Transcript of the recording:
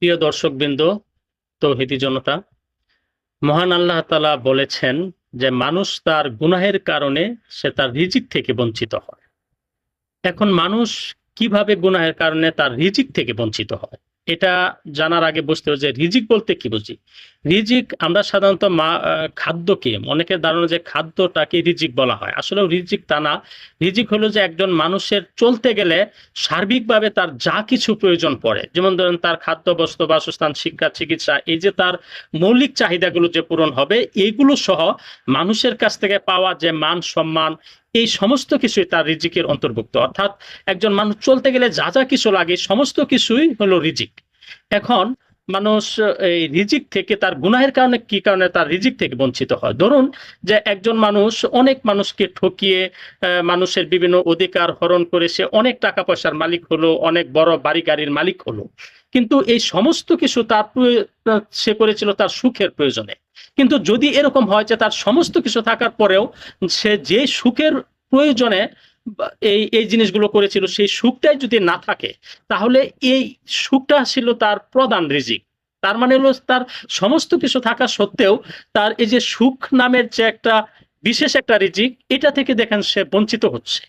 প্রিয় দর্শকবৃন্দ, তৌহিদি জনতা, মহান আল্লাহ তাআলা বলেছেন যে মানুষ তার গুনাহের কারণে সে তার রিজিক থেকে বঞ্চিত হয়। এখন মানুষ কিভাবে গুনাহের কারণে তার রিজিক থেকে বঞ্চিত হয়, এটা জানার আগে বুঝতে হবে যে রিজিক বলতে কি বুঝি। রিজিক আমরা সাধারণত খাদ্যকে, অনেকের ধারণা যে খাদ্যটাকে রিজিক বলা হয়, আসলেও রিজিক তা না। রিজিক হলো যে একজন মানুষের চলতে গেলে সার্বিকভাবে তার যা কিছু প্রয়োজন পড়ে, যেমন ধরেন তার খাদ্য, বস্ত্র, বাসস্থান, শিক্ষা, চিকিৎসা, এই যে তার মৌলিক চাহিদাগুলো যে পূরণ হবে, এইগুলো সহ মানুষের কাছ থেকে পাওয়া যে মান সম্মান, এই সমস্ত কিছুই তার রিজিকের অন্তর্ভুক্ত। অর্থাৎ একজন মানুষ চলতে গেলে যা যা কিছু লাগে সমস্ত কিছুই হলো রিজিক। এখন মানুষ এই রিজিক থেকে তার গুনাহের কারণে, কি কারণে তার রিজিক থেকে বঞ্চিত হয়। ধরুন যে একজন মানুষ অনেক মানুষকে ঠকিয়ে মানুষের বিভিন্ন অধিকার হরণ করে সে অনেক টাকা পয়সার মালিক হলো, অনেক বড় বাড়ি গাড়ির মালিক হলো, কিন্তু এই সমস্ত কিছু তার সে করেছিল তার সুখের প্রয়োজনে। কিন্তু যদি এরকম হয় যে তার সমস্ত কিছু থাকার পরেও সে যে সুখের প্রয়োজনে এই এই জিনিসগুলো করেছিল, সেই সুখটাই যদি না থাকে, তাহলে এই সুখটা ছিল তার প্রধান রিজিক। তার মানে হলো তার সমস্ত কিছু থাকা সত্ত্বেও তার এই যে সুখ নামের যে একটা বিশেষ একটা রিজিক, এটা থেকে দেখেন সে বঞ্চিত হচ্ছে।